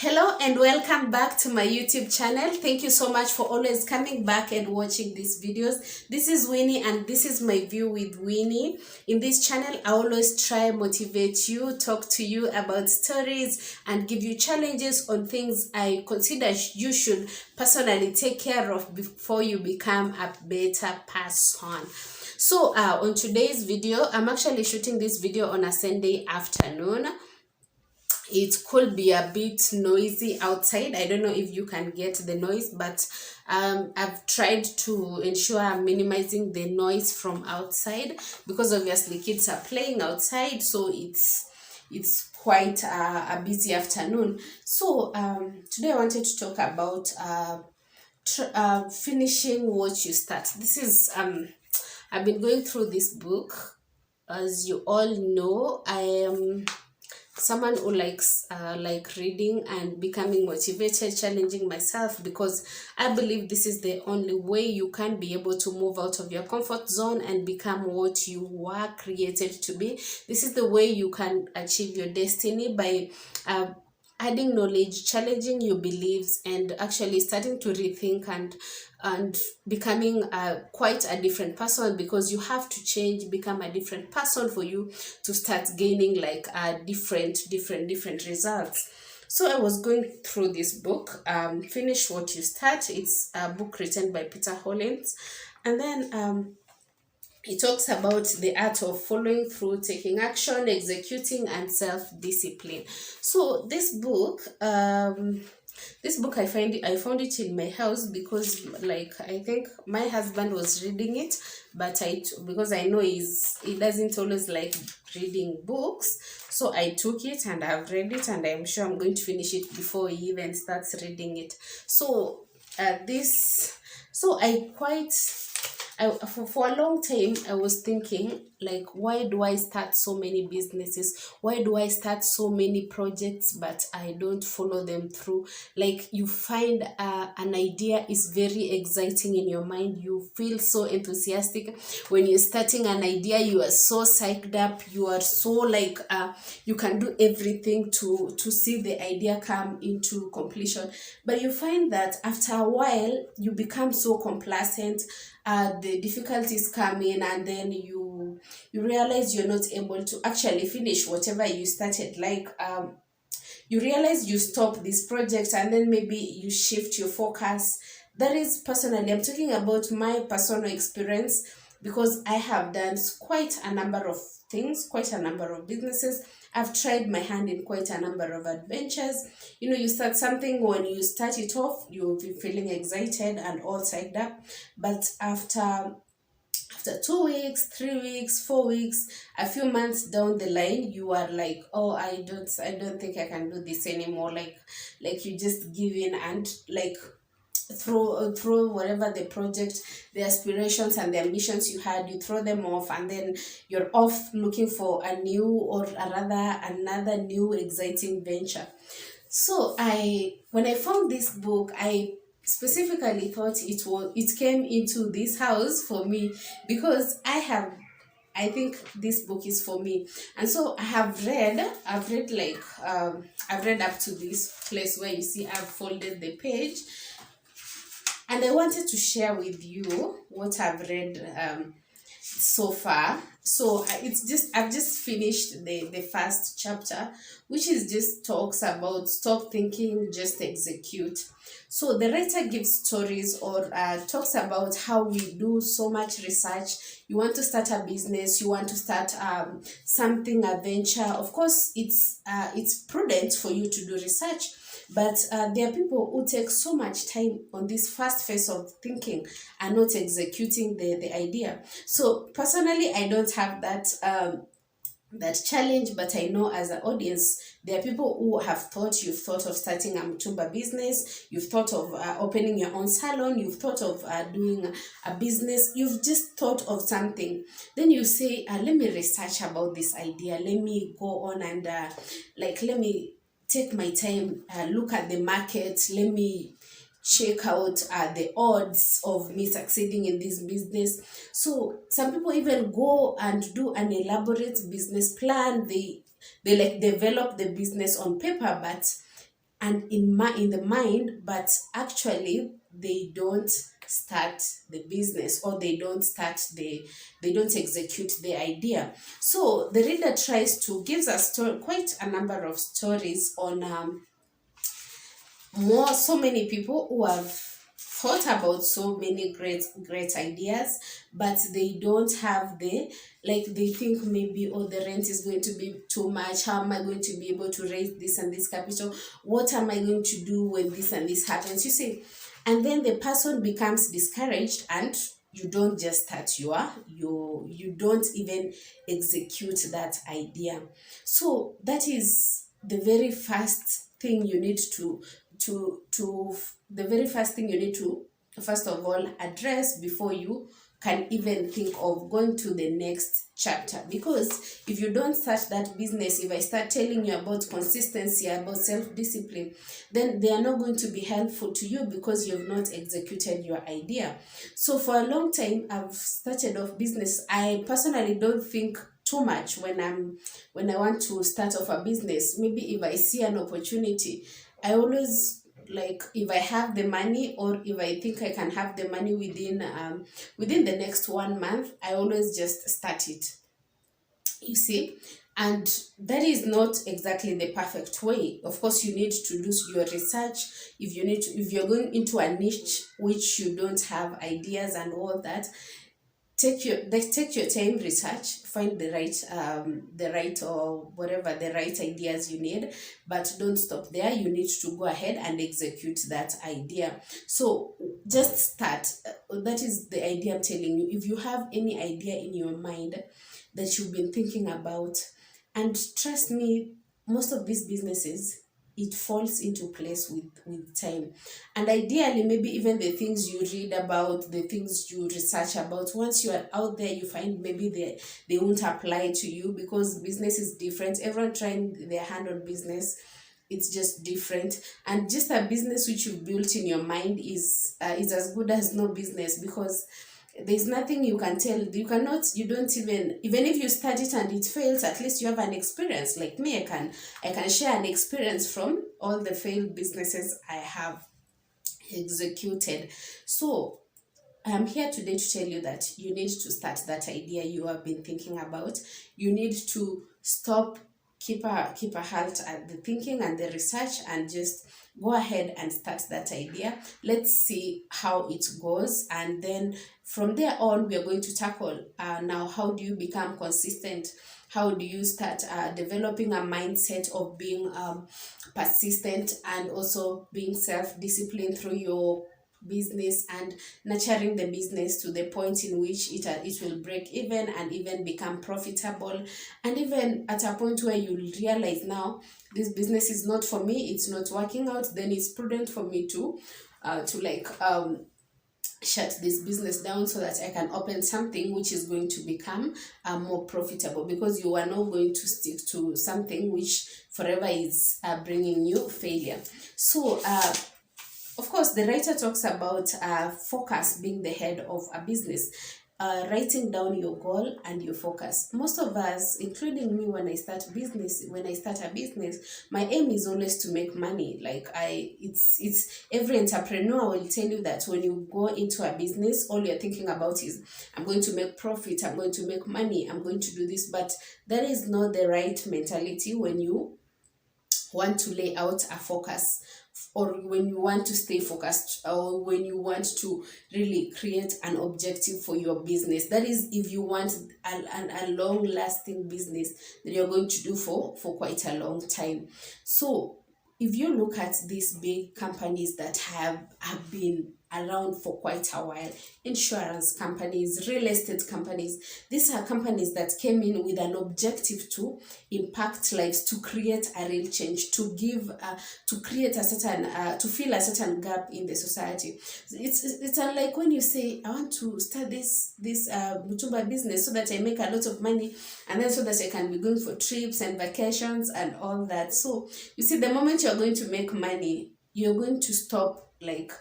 Hello and welcome back to my YouTube channel. Thank you so much for always coming back and watching these videos. This is Winnie and this is my view with Winnie. In this channel, I always try motivate you, talk to you about stories and give you challenges on things I consider you should personally take care of before you become a better person. So on today's video, I'm actually shooting this video on a Sunday afternoon. It could be a bit noisy outside. I don't know if you can get the noise, but I've tried to ensure I'm minimizing the noise from outside because obviously kids are playing outside, so it's quite a busy afternoon. So today I wanted to talk about finishing what you start. This is I've been going through this book. As you all know, I am someone who likes reading and becoming motivated, challenging myself, because I believe this is the only way you can be able to move out of your comfort zone and become what you were created to be. This is the way you can achieve your destiny, by adding knowledge, challenging your beliefs, and actually starting to rethink and becoming quite a different person, because you have to change, become a different person for you to start gaining like different results. So I was going through this book, Finish What You Start. It's a book written by Peter Hollins, and then it talks about the art of following through, taking action, executing, and self-discipline. So this book I found it in my house because, like, I think my husband was reading it, but because I know he doesn't always like reading books, so I took it and I've read it, and I'm sure I'm going to finish it before he even starts reading it. So this so I quite for a long time I was thinking, like, why do I start so many businesses, why do I start so many projects, but I don't follow them through. Like, you find an idea is very exciting in your mind, you feel so enthusiastic when you're starting an idea, you are so psyched up, you are so like you can do everything to see the idea come into completion. But you find that after a while you become so complacent, the difficulties come in, and then you realize you're not able to actually finish whatever you started. Like, you realize you stop this project, and then maybe you shift your focus. That is, personally, I'm talking about my personal experience, because I have done quite a number of things, quite a number of businesses. I've tried my hand in quite a number of adventures. You start something, when you start it off, you'll be feeling excited and all psyched up. But after 2 weeks, 3 weeks, 4 weeks, a few months down the line, you are like, oh, I don't think I can do this anymore. Like you just give in, and like throw whatever the project, the aspirations and the ambitions you had, you throw them off, and then you're off looking for a new, or rather another new exciting venture. So when I found this book, I specifically thought it came into this house for me, because I think this book is for me. And so I've read up to this place where you see I've folded the page, and I wanted to share with you what I've read so far. So I've just finished the first chapter, which is just talks about stop thinking, just execute. So the writer gives stories, or talks about how we do so much research. You want to start a business, you want to start something, a venture. Of course, it's prudent for you to do research, but there are people who take so much time on this first phase of thinking and not executing the idea. So personally, I don't have that challenge, but I know as an audience, there are people who you've thought of starting a Mutumba business, you've thought of opening your own salon, you've thought of doing a business, you've just thought of something. Then you say, let me research about this idea, let me go on and let me take my time, look at the market, let me check out the odds of me succeeding in this business. So some people even go and do an elaborate business plan. They like develop the business on paper, but and in the mind, but actually they don't start the business, or they don't execute the idea. So the reader tries to gives us quite a number of stories on so many people who have thought about so many great ideas, but they don't have the, like, they think maybe, oh, the rent is going to be too much, how am I going to be able to raise this and this capital, what am I going to do when this and this happens, you see. And then the person becomes discouraged, and you don't just start you don't even execute that idea. So that is the very first thing you need to the very first thing you need to first of all address before you can even think of going to the next chapter. Because if you don't start that business, if I start telling you about consistency, about self-discipline, then they are not going to be helpful to you, because you've not executed your idea. So for a long time I've started off business. I personally don't think too much when I want to start off a business. Maybe if I see an opportunity, I always, like, if I have the money, or if I think I can have the money within the next 1 month, I always just start it, you see. And that is not exactly the perfect way. Of course, you need to do your research. If you're going into a niche which you don't have ideas and all that, take your time, research, find the right, or whatever, the right ideas you need. But don't stop there, you need to go ahead and execute that idea. So just start. That is the idea I'm telling you. If you have any idea in your mind that you've been thinking about, and trust me, most of these businesses, it falls into place with time. And ideally, maybe even the things you read about, the things you research about, once you are out there, you find maybe they won't apply to you, because business is different. Everyone trying their hand on business, it's just different. And just a business which you've built in your mind is as good as no business, because there's nothing you can tell. You don't even if you start it and it fails, at least you have an experience. Like me, I can share an experience from all the failed businesses I have executed. So I'm here today to tell you that you need to start that idea you have been thinking about. You need to stop, keep a halt at the thinking and the research, and just go ahead and start that idea. Let's see how it goes, and then from there on we are going to tackle now, how do you become consistent, how do you start developing a mindset of being persistent, and also being self-disciplined through your business, and nurturing the business to the point in which it will break even and even become profitable. And even at a point where you realize, now this business is not for me, it's not working out, then it's prudent for me to shut this business down, so that I can open something which is going to become more profitable, because you are not going to stick to something which forever is bringing you failure. So of course, the writer talks about focus being the head of a business. Writing down your goal and your focus. Most of us, including me, when I start a business, my aim is always to make money. Like it's every entrepreneur will tell you that when you go into a business, all you're thinking about is, I'm going to make profit, I'm going to make money, I'm going to do this. But that is not the right mentality when you want to lay out a focus, or when you want to stay focused, or when you want to really create an objective for your business. That is, if you want a long lasting business that you're going to do for quite a long time. So if you look at these big companies that have been around for quite a while, insurance companies, real estate companies, these are companies that came in with an objective to impact lives, to create a real change, to give to create a certain to fill a certain gap in the society. It's unlike when you say, I want to start this mutumba business so that I make a lot of money, and then so that I can be going for trips and vacations and all that. So you see, the moment you're going to make money, you're going to stop, like,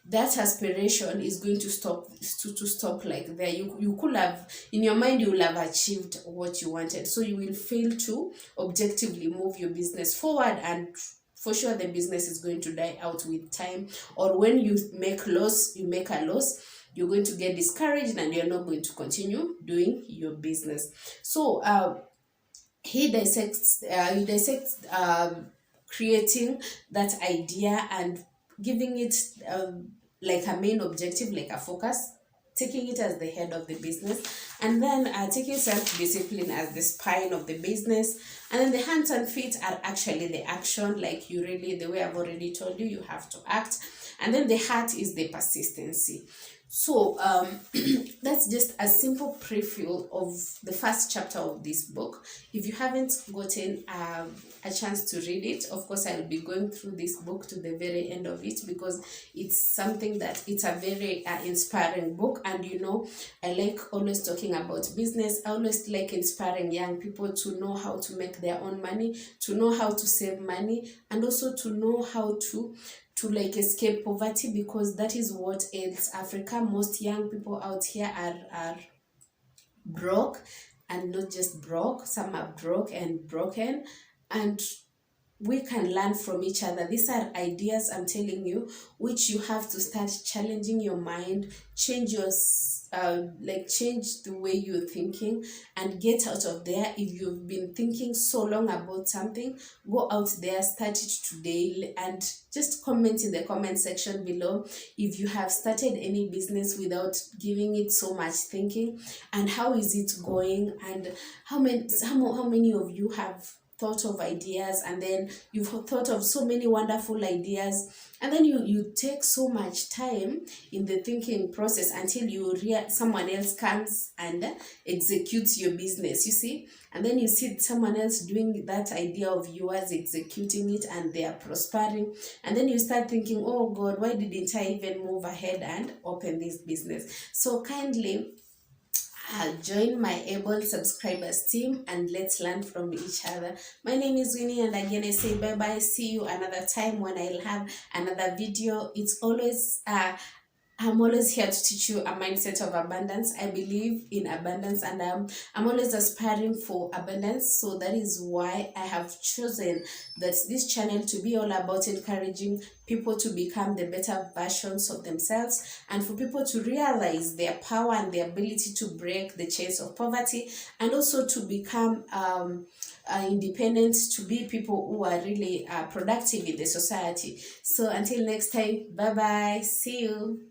that aspiration is going to stop like there. You could have, in your mind, you will have achieved what you wanted, so you will fail to objectively move your business forward and for sure the business is going to die out with time. Or when you make loss, you make a loss, you're going to get discouraged and you're not going to continue doing your business. So he dissects creating that idea and giving it like a main objective, like a focus, taking it as the head of the business, and then taking self-discipline as the spine of the business, and then the hands and feet are actually the action, like you really, the way I've already told you, you have to act, and then the heart is the persistency. So that's just a simple preview of the first chapter of this book. If you haven't gotten a chance to read it, of course I'll be going through this book to the very end of it, because it's something that it's a very inspiring book. And you know, I like always talking about business. I always like inspiring young people to know how to make their own money, to know how to save money, and also to know how to like escape poverty, because that is what ails Africa. Most young people out here are broke, and not just broke, some are broke and broken, and we can learn from each other. These are ideas, I'm telling you, which you have to start challenging your mind, change your change the way you're thinking, and get out of there. If you've been thinking so long about something, go out there, start it today, and just comment in the comment section below if you have started any business without giving it so much thinking, and how is it going, and how many of you have thought of ideas, and then you've thought of so many wonderful ideas, and then you take so much time in the thinking process until someone else comes and executes your business, you see, and then you see someone else doing that idea of yours, executing it, and they are prospering, and then you start thinking, oh God, why didn't I even move ahead and open this business? So kindly join my able subscribers team, and let's learn from each other. My name is Winnie, and again I say bye bye. See you another time when I'll have another video. It's always I'm always here to teach you a mindset of abundance. I believe in abundance, and I'm always aspiring for abundance. So that is why I have chosen this channel to be all about encouraging people to become the better versions of themselves, and for people to realize their power and their ability to break the chains of poverty, and also to become independent, to be people who are really productive in the society. So until next time, bye bye, see you.